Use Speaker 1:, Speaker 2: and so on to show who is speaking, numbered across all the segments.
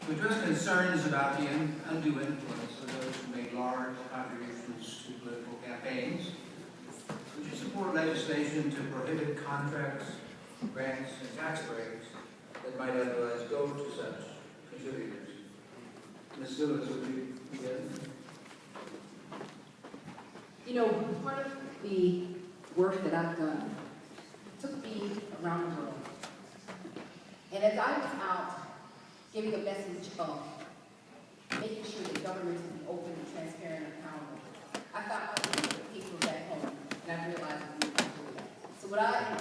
Speaker 1: To address concerns about the undue influence of those who make large contributions to political campaigns, would you support legislation to prohibit contracts, grants, and tax breaks that might otherwise go to such contributors? Ms. Lewis, would you begin?
Speaker 2: You know, part of the work that I've done took me around the world. And as I was out giving a message of making sure that government is open and transparent and accountable, I found out that people back home, and I realized that we can't do that. So would I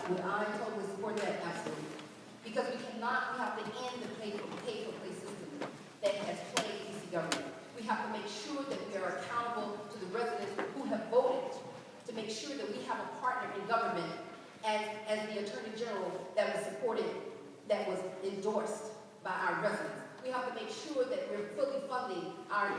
Speaker 2: totally support that? Absolutely. Because we have to end the pay-for-play system that has plagued DC government. We have to make sure that we are accountable to the residents who have voted, to make sure that we have a partner in government as the Attorney General that was supported, that was endorsed by our residents. We have to make sure that we're fully funding our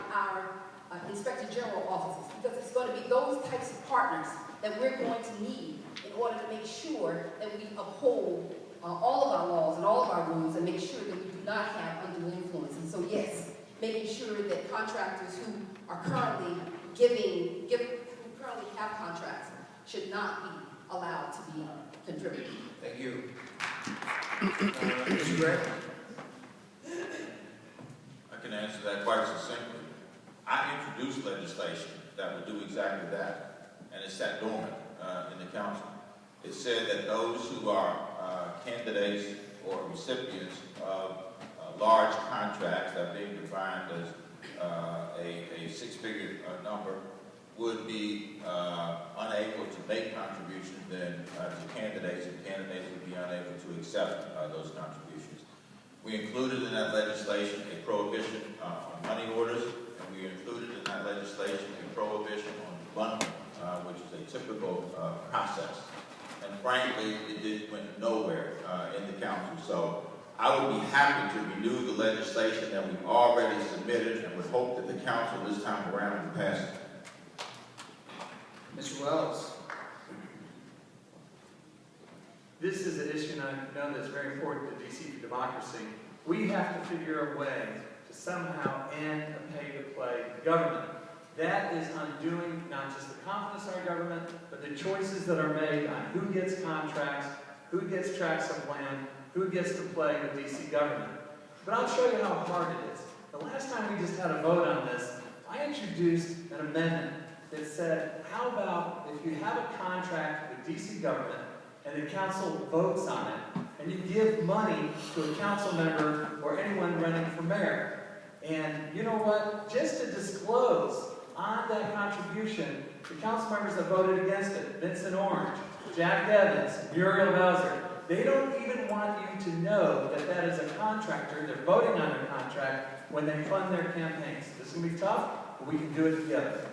Speaker 2: Inspector General offices, because it's going to be those types of partners that we're going to need in order to make sure that we uphold all of our laws and all of our rules and make sure that we do not have undue influence. And so yes, making sure that contractors who are currently who currently have contracts should not be allowed to be contributed.
Speaker 1: Thank you. Mr. Gregg?
Speaker 3: I can answer that quite succinctly. I introduced legislation that would do exactly that, and it sat dormant in the council. It said that those who are candidates or recipients of large contracts that are being defined as a six-figure number would be unable to make contributions then to candidates, and candidates would be unable to accept those contributions. We included in that legislation a prohibition on money orders, and we included in that legislation a prohibition on bundling, which is a typical process. And frankly, it went nowhere in the council. So I would be happy to renew the legislation that we've already submitted, and would hope that the council this time around will pass it.
Speaker 1: Mr. Wells?
Speaker 4: This is an issue, and I know that's very important to DC for democracy. We have to figure a way to somehow end a pay-to-play government. That is undoing not just the confidence in our government, but the choices that are made on who gets contracts, who gets tracts of land, who gets to play with DC government. But I'll show you how hard it is. The last time we just had a vote on this, I introduced an amendment that said, how about if you have a contract with DC government and the council votes on it, and you give money to a council member or anyone running for mayor. And you know what? Just to disclose on that contribution, the council members that voted against it, Vincent Orange, Jack Evans, Muriel Bowser, they don't even want you to know that that is a contractor. They're voting on their contract when they fund their campaigns. This is going to be tough, but we can do it together.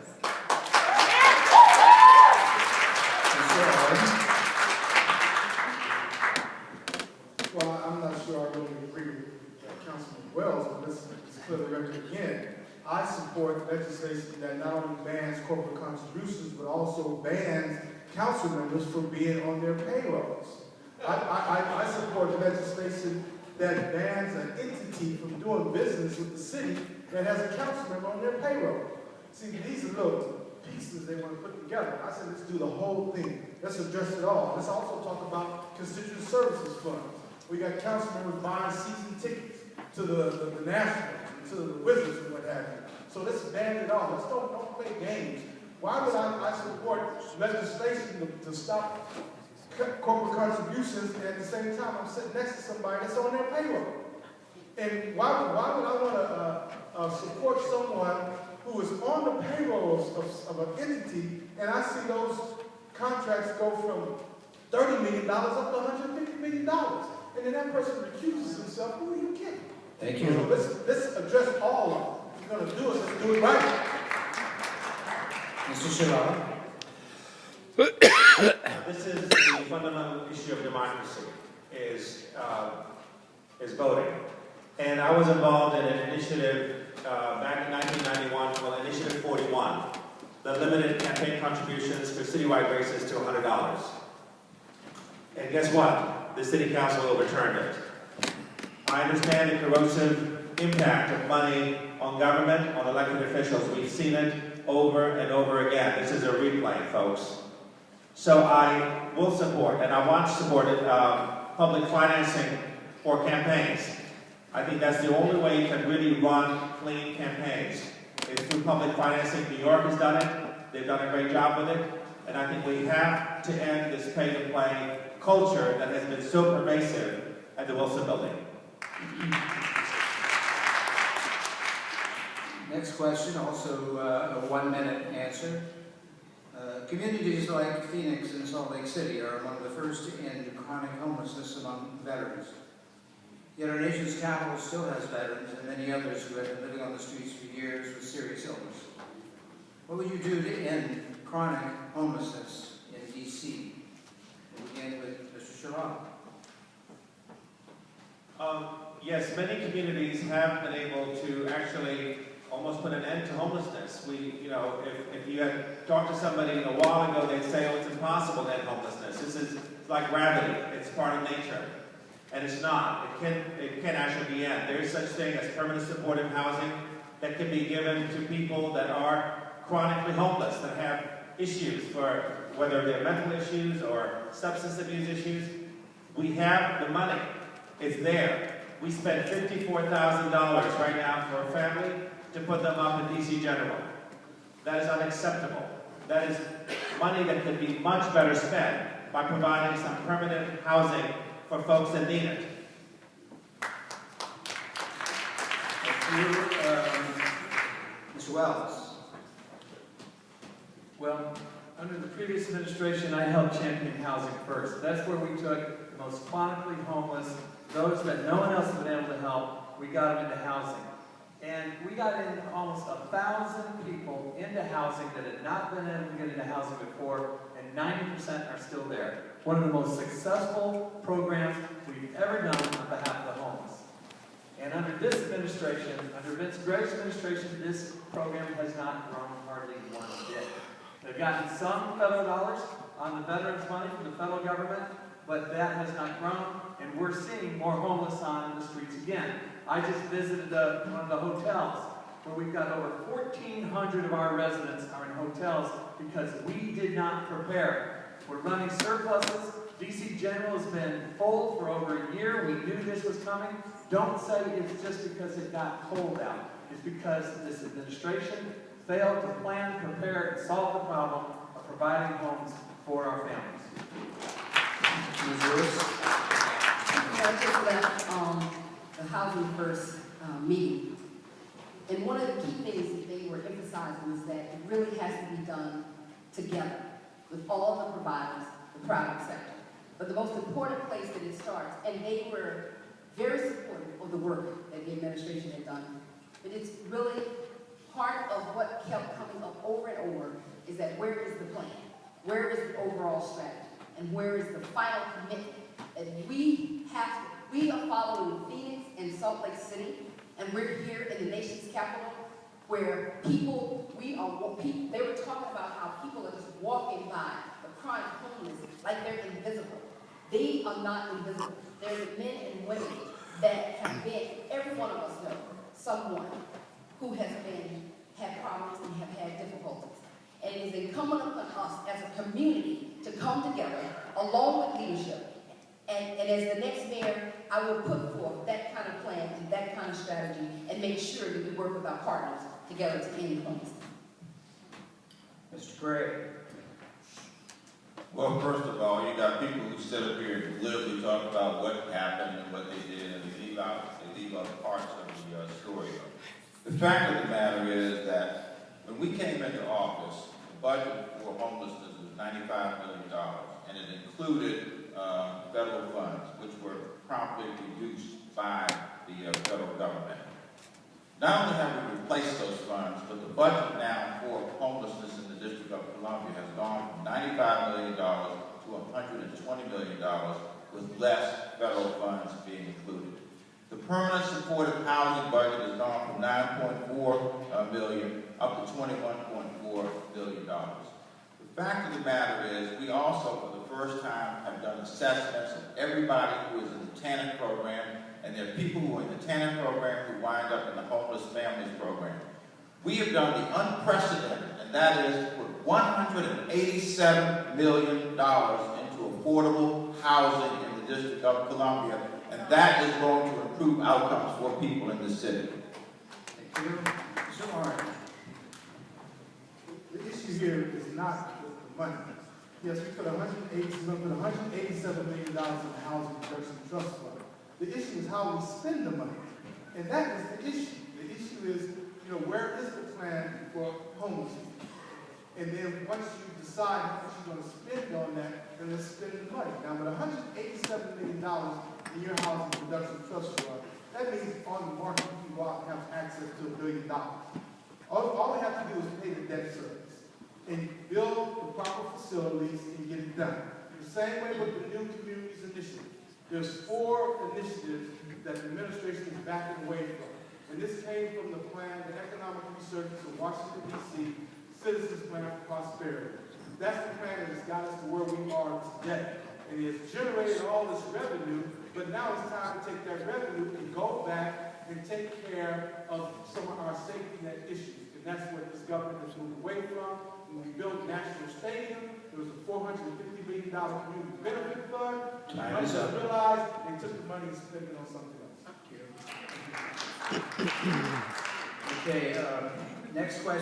Speaker 5: Well, I'm not sure I really agree with Councilman Wells, but let's clear the record again. I support legislation that not only bans corporate contributions, but also bans council members from being on their payrolls. I support legislation that bans an entity from doing business with the city that has a council member on their payroll. See, these are little pieces they want to put together. I said, let's do the whole thing. Let's address it all. Let's also talk about constituent services funds. We got council members buying season tickets to the national, to the Wizards and what have you. So let's ban it all. Let's don't play games. Why would I support legislation to stop corporate contributions, and at the same time I'm sitting next to somebody that's on their payroll? And why would I want to support someone who is on the payroll of an entity, and I see those contracts go from $30 million up to $150 million, and then that person recuses himself? Who are you kidding?
Speaker 1: Thank you.
Speaker 5: So let's address all of them. If you're going to do it, let's do it right.
Speaker 1: Mr. Shalala?
Speaker 6: This is the fundamental issue of democracy, is voting. And I was involved in an initiative back in 1991 called Initiative 41 that limited campaign contributions for citywide races to $100. And guess what? The city council overturned it. I understand the corrosive impact of money on government, on elected officials. We've seen it over and over again. This is a replay, folks. So I will support, and I want to support it, public financing for campaigns. I think that's the only way you can really run clean campaigns, is through public financing. New York has done it. They've done a great job with it. And I think we have to end this pay-to-play culture that has been so pervasive at the Wilson Building.
Speaker 1: Next question, also a 1-minute answer. Communities like Phoenix and Salt Lake City are among the first to end chronic homelessness among veterans. Yet our nation's capital still has veterans and many others who have been living on the streets for years with serious illness. What would you do to end chronic homelessness in D.C.? We'll begin with Mr. Sherrod.
Speaker 6: Yes, many communities have been able to actually almost put an end to homelessness. If you had talked to somebody a while ago, they'd say, oh, it's impossible to end homelessness. This is like gravity. It's part of nature. And it's not. It can actually be end. There is such thing as permanent supportive housing that can be given to people that are chronically homeless, that have issues, for whether they're mental issues or substance abuse issues. We have the money. It's there. We spent $54,000 right now for a family to put them up in DC General. That is unacceptable. That is money that could be much better spent by providing some permanent housing for folks that need it.
Speaker 1: Mr. Wells.
Speaker 4: Well, under the previous administration, I helped champion housing first. That's where we took the most chronically homeless, those that no one else had been able to help, we got them into housing. And we got in almost 1,000 people into housing that had not been able to get into housing before, and 90% are still there. One of the most successful programs we've ever done on behalf of the homeless. And under this administration, under Vince Gregg's administration, this program has not grown hardly one bit. They've gotten some federal dollars on the veterans' money from the federal government, but that has not grown, and we're seeing more homeless on the streets again. I just visited one of the hotels where we've got over 1,400 of our residents are in hotels because we did not prepare. We're running surpluses. DC General has been full for over a year. We knew this was coming. Don't say it's just because it got cold out. It's because this administration failed to plan, prepare, and solve the problem of providing homes for our families.
Speaker 1: Ms. Lewis.
Speaker 2: I just left the Housing First meeting. And one of the key things that they were emphasizing is that it really has to be done together with all the providers, the private sector. But the most important place that it starts, and they were very supportive of the work that the administration had done, but it's really part of what kept coming up over and over is that where is the plan? Where is the overall strategy? And where is the final commitment? And we are following Phoenix and Salt Lake City, and we're here in the nation's capital where they were talking about how people are just walking by the chronic homeless like they're invisible. They are not invisible. They're the men and women that have been, every one of us know someone who has had problems and have had difficulties. And it is incumbent upon us as a community to come together along with leadership. And as the next mayor, I will put forth that kind of plan and that kind of strategy and make sure that we work with our partners together to end homelessness.
Speaker 1: Mr. Gray.
Speaker 3: Well, first of all, you got people who sit up here and literally talk about what happened and what they did, and they leave out parts of the story. The fact of the matter is that when we came into office, the budget for homelessness was $95 million, and it included federal funds, which were promptly reduced by the federal government. Not only have we replaced those funds, but the budget now for homelessness in the District of Columbia has gone from $95 million to $120 million, with less federal funds being included. The permanent supportive housing budget has gone from $9.4 million up to $21.4 billion. The fact of the matter is, we also, for the first time, have done assessments of everybody who is in the TANF program and there are people who are in the tenant program who wind up in the homeless families program. We have done the unprecedented, and that is put $187 million into affordable housing in the District of Columbia, and that is going to improve outcomes for people in the city.
Speaker 1: Thank you. Mr. Orange.
Speaker 5: The issue here is not with the money. Yes, we put $187 million in the Housing Production Trust Fund. The issue is how we spend the money. And that is the issue. The issue is, where is the plan for homeless people? And then once you decide how much you're going to spend on that, then let's spend the money. Now, with $187 million in your Housing Production Trust Fund, that means on the market you can go out and have access to $1 billion. All we have to do is pay the debt service and build the proper facilities and get it done. The same way with the New Communities Initiative. There's 4 initiatives that the administration is backing away from. And this came from the plan, the Economic Researchers of Washington, D.C., Citizens Plan for Prosperity. That's the plan that has got us to where we are today. And it has generated all this revenue, but now it's time to take that revenue and go back and take care of some of our safety net issues. And that's what this government has moved away from. When we built National Stadium, there was a $450 million community benefit fund. And once they realized, they took the money and spent it on something else.
Speaker 1: Okay, next question.